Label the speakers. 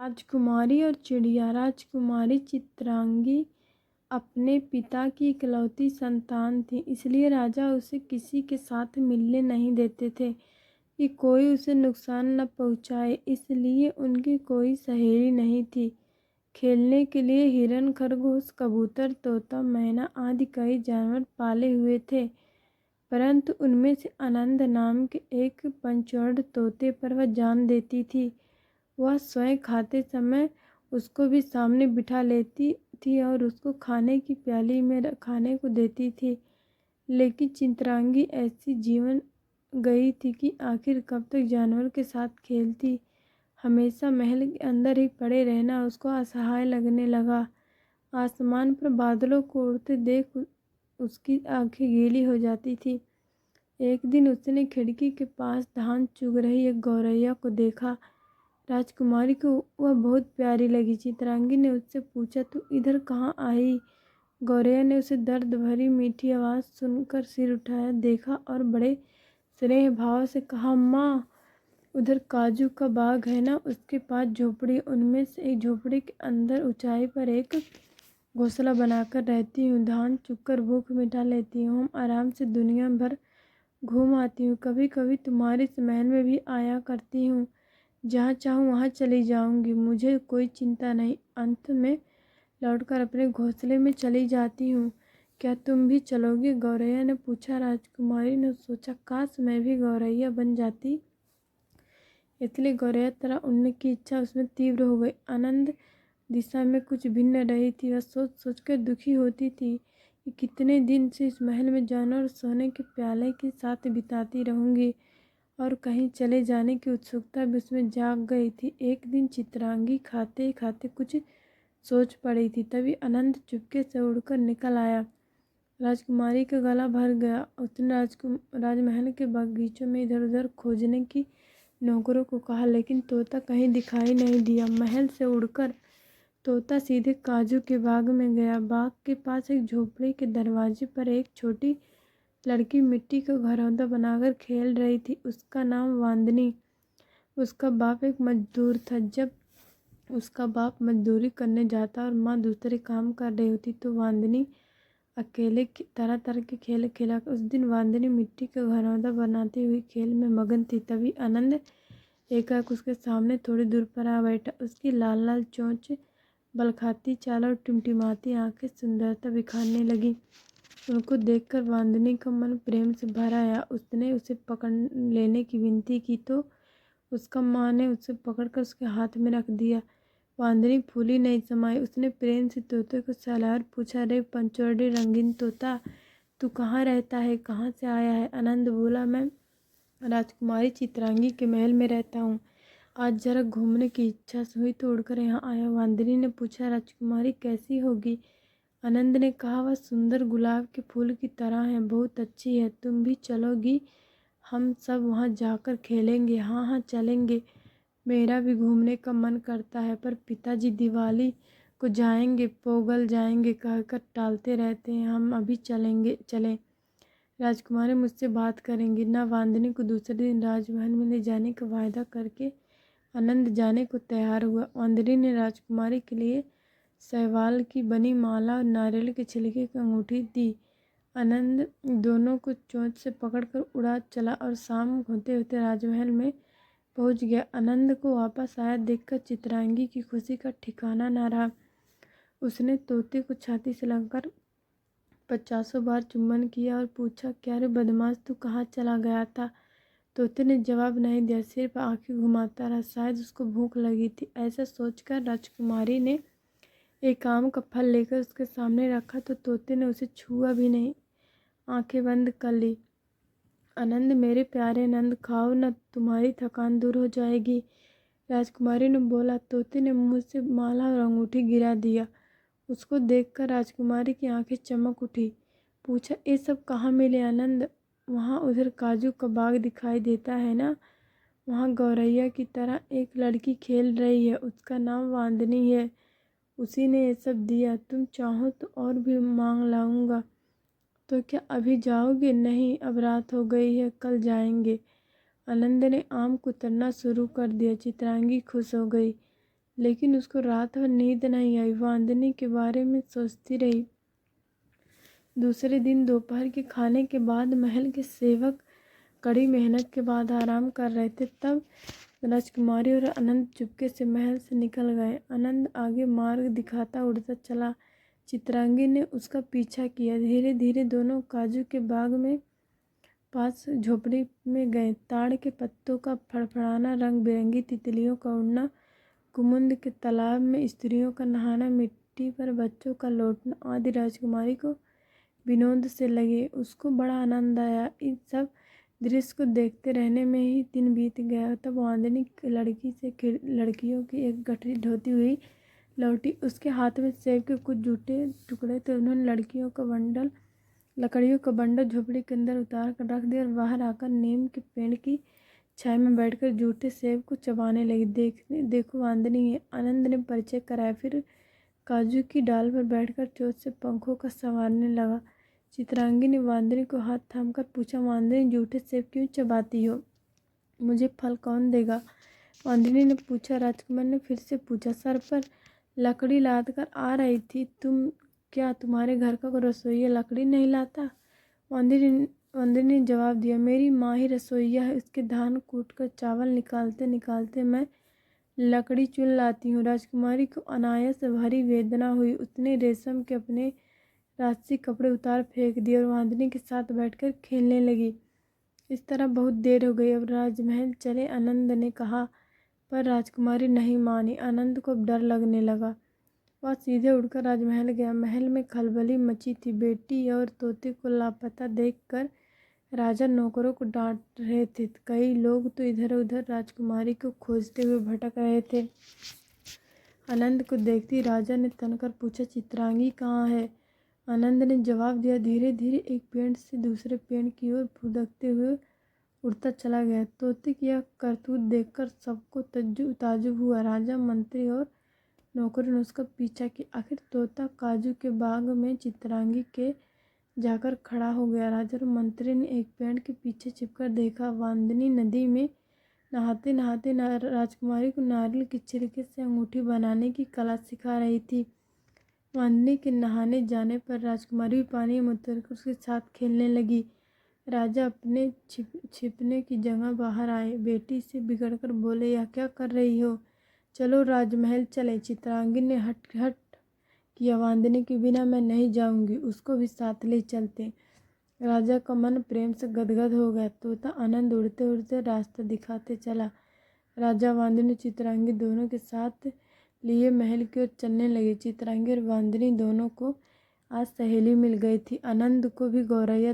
Speaker 1: राजकुमारी और चिड़िया। राजकुमारी चित्रांगी अपने पिता की इकलौती संतान थी, इसलिए राजा उसे किसी के साथ मिलने नहीं देते थे कि कोई उसे नुकसान न पहुंचाए। इसलिए उनकी कोई सहेली नहीं थी। खेलने के लिए हिरन, खरगोश, कबूतर, तोता, मैना आदि कई जानवर पाले हुए थे, परंतु उनमें से आनंद नाम के एक पंचवर्ण तोते पर वह जान देती थी। वह स्वयं खाते समय उसको भी सामने बिठा लेती थी और उसको खाने की प्याली में खाने को देती थी। लेकिन चित्रांगी ऐसी जीवन गई थी कि आखिर कब तक जानवर के साथ खेलती। हमेशा महल के अंदर ही पड़े रहना उसको असहाय लगने लगा। आसमान पर बादलों को उड़ते देख उसकी आंखें गीली हो जाती थी। एक दिन उसने खिड़की के पास धान चुग रही एक गौरैया को देखा। राजकुमारी को वह बहुत प्यारी लगी। चित्रांगी ने उससे पूछा, तू इधर कहाँ आई? गौरैया ने उसे दर्द भरी मीठी आवाज़ सुनकर सिर उठाया, देखा और बड़े स्नेह भाव से कहा, माँ, उधर काजू का बाग है ना, उसके पास झोपड़ी, उनमें से एक झोपड़ी के अंदर ऊंचाई पर एक घोंसला बनाकर रहती हूँ। धान चुगकर भूख मिटा लेती हूँ। हम आराम से दुनिया भर घूम आती हूँ। कभी कभी तुम्हारे इस महल में भी आया करती हूँ। जहाँ चाहूँ वहाँ चली जाऊँगी, मुझे कोई चिंता नहीं। अंत में लौटकर अपने घोंसले में चली जाती हूँ। क्या तुम भी चलोगी? गौरैया ने पूछा। राजकुमारी ने सोचा, काश मैं भी गौरैया बन जाती। इसलिए गौरैया तरह उड़ने की इच्छा उसमें तीव्र हो गई। आनंद दिशा में कुछ भिन्न रही थी। वह सोच सोचकर दुखी होती थी कि कितने दिन से इस महल में जानवर सोने के प्याले के साथ बिताती रहूँगी, और कहीं चले जाने की उत्सुकता भी उसमें जाग गई थी। एक दिन चित्रांगी खाते खाते कुछ सोच पड़ी थी, तभी आनंद चुपके से उड़कर निकल आया। राजकुमारी का गला भर गया। उसने राजमहल के बगीचों में इधर उधर खोजने की नौकरों को कहा, लेकिन तोता कहीं दिखाई नहीं दिया। महल से उड़कर तोता सीधे काजू के बाग में गया। बाग के पास एक झोपड़ी के दरवाजे पर एक छोटी लड़की मिट्टी का घरौंदा बनाकर खेल रही थी। उसका नाम वांदनी। उसका बाप एक मजदूर था। जब उसका बाप मजदूरी करने जाता और माँ दूसरे काम कर रही होती तो वांदनी अकेले तरह तरह के खेल खेला। उस दिन वांदनी मिट्टी का घरौंदा बनाती हुई खेल में मगन थी। तभी आनंद एकाएक उसके सामने थोड़ी दूर पर आ बैठा। उसकी लाल लाल चोंच, बलखाती चाल और टिमटिमाती आंखें सुंदरता बिखारने लगी। उनको देखकर वांदनी का मन प्रेम से भर आया। उसने उसे पकड़ लेने की विनती की तो उसका माँ ने उसे पकड़कर उसके हाथ में रख दिया। वांदनी फूली नहीं समाई। उसने प्रेम से तोते को सहलाया और पूछा, रे पंचवर्णी रंगीन तोता, तू कहाँ रहता है, कहाँ से आया है? आनंद बोला, मैं राजकुमारी चित्रांगी के महल में रहता हूँ। आज जरा घूमने की इच्छा हुई तो उड़कर यहाँ आया। वांदनी ने पूछा, राजकुमारी कैसी होगी? आनंद ने कहा, वह सुंदर गुलाब के फूल की तरह है, बहुत अच्छी है। तुम भी चलोगी? हम सब वहाँ जाकर खेलेंगे। हाँ हाँ चलेंगे, मेरा भी घूमने का मन करता है, पर पिताजी दिवाली को जाएंगे, पोगल जाएंगे कहकर टालते रहते हैं। हम अभी चलें। राजकुमारी मुझसे बात करेंगी ना? वांदनी को दूसरे दिन राजमहल में ले जाने का वायदा करके आनंद जाने को तैयार हुआ। वांदनी ने राजकुमारी के लिए शैवाल की बनी माला और नारियल के छिलके की अंगूठी दी। आनंद दोनों को चोंच से पकड़कर उड़ा चला और शाम होते होते राजमहल में पहुंच गया। आनंद को वापस आया देखकर चित्रांगी की खुशी का ठिकाना न रहा। उसने तोते को छाती से लगकर 50 बार चुम्बन किया और पूछा, क्या रे बदमाश, तू कहाँ चला गया था? तोते ने जवाब नहीं दिया, सिर्फ आंखें घुमाता रहा। शायद उसको भूख लगी थी। ऐसा सोचकर राजकुमारी ने एक आम का फल लेकर उसके सामने रखा तो तोते ने उसे छुआ भी नहीं, आंखें बंद कर ली। आनंद, मेरे प्यारे नंद, खाओ न, तुम्हारी थकान दूर हो जाएगी। राजकुमारी ने बोला। तोते ने मुंह से माला और अंगूठी गिरा दिया। उसको देखकर राजकुमारी की आंखें चमक उठी। पूछा, ये सब कहाँ मिले आनंद? वहाँ उधर काजू का बाग दिखाई देता है ना, वहाँ गौरैया की तरह एक लड़की खेल रही है, उसका नाम वांदनी है, उसी ने ये सब दिया। तुम चाहो तो और भी मांग लाऊंगा। तो क्या अभी जाओगे? नहीं, अब रात हो गई है, कल जाएंगे। आनंद ने आम कुतरना शुरू कर दिया। चित्रांगी खुश हो गई। लेकिन उसको रात भर नींद नहीं आई। वांदनी के बारे में सोचती रही। दूसरे दिन दोपहर के खाने के बाद महल के सेवक कड़ी मेहनत के बाद आराम कर रहे थे। तब राजकुमारी और आनंद चुपके से महल से निकल गए। आनंद आगे मार्ग दिखाता उड़ता चला। चित्रांगी ने उसका पीछा किया। धीरे धीरे दोनों काजू के बाग में पास झोपड़ी में गए। ताड़ के पत्तों का फड़फड़ाना, रंग बिरंगी तितलियों का उड़ना, कुमुद के तालाब में स्त्रियों का नहाना, मिट्टी पर बच्चों का लौटना आदि राजकुमारी को विनोद से लगे। उसको बड़ा आनंद आया। इन सब दृश्य को देखते रहने में ही दिन बीत गया। तब वांदनी लड़कियों की एक गठरी ढोती हुई लौटी। उसके हाथ में सेब के कुछ जूठे टुकड़े थे। उन्होंने लकड़ियों का बंडल झोपड़ी के अंदर उतार कर रख दिया और बाहर आकर नीम के पेड़ की छाया में बैठकर जूठे सेब को चबाने लगी। देखो वांदनी है, आनंद ने परिचय कराया। फिर काजू की डाल पर बैठकर चोंच से पंखों का संवारने लगा। चित्रांगी ने वांदनी को हाथ थामकर पूछा, वांदनी जूठे सेब क्यों चबाती हो? मुझे फल कौन देगा? वांदनी ने पूछा। राजकुमार ने फिर से पूछा। सर पर लकड़ी लाद कर आ रही थी क्या तुम्हारे घर का कोई रसोइया लकड़ी नहीं लाता? वांदनी ने जवाब दिया, मेरी माँ ही रसोइया है। उसके धान कूट कर चावल निकालते निकालते मैं लकड़ी चुन लाती हूँ। राजकुमारी को अनायास भरी वेदना हुई। उसने रेशम के अपने राजसी कपड़े उतार फेंक दिए और वांदनी के साथ बैठकर खेलने लगी। इस तरह बहुत देर हो गई। अब राजमहल चले, आनंद ने कहा, पर राजकुमारी नहीं मानी। आनंद को अब डर लगने लगा। वह सीधे उड़कर राजमहल गया। महल में खलबली मची थी। बेटी और तोते को लापता देखकर राजा नौकरों को डांट रहे थे। कई लोग तो इधर उधर राजकुमारी को खोजते हुए भटक रहे थे। आनंद को देखती राजा ने तनकर पूछा, चित्रांगी कहाँ है? आनंद ने जवाब दिया। धीरे धीरे एक पेड़ से दूसरे पेड़ की ओर फुदकते हुए उड़ता चला गया। तोते की यह करतूत देखकर सबको ताज्जुब हुआ। राजा, मंत्री और नौकरों ने उसका पीछा किया। आखिर तोता काजू के बाग में चित्रांगी के जाकर खड़ा हो गया। राजा और मंत्री ने एक पेड़ के पीछे छिपकर देखा। वांदनी नदी में नहाते नहाते राजकुमारी को नारियल के छिलके से अंगूठी बनाने की कला सिखा रही थी। वांदनी के नहाने जाने पर राजकुमारी भी पानी में उतरकर उसके साथ खेलने लगी। राजा अपने छिपने की जगह बाहर आए। बेटी से बिगड़कर बोले, यह क्या कर रही हो? चलो राजमहल चले। चित्रांगी ने हट हट किया। वांदनी के बिना मैं नहीं जाऊंगी, उसको भी साथ ले चलते। राजा का मन प्रेम से गदगद हो गया। तोता आनंद उड़ते उड़ते रास्ता दिखाते चला। राजा, वांदनी, चित्रांगी दोनों के साथ लिए महल की ओर चलने लगे। चित्रांगी और वांदनी दोनों को आज सहेली मिल गई थी। आनंद को भी गौरैया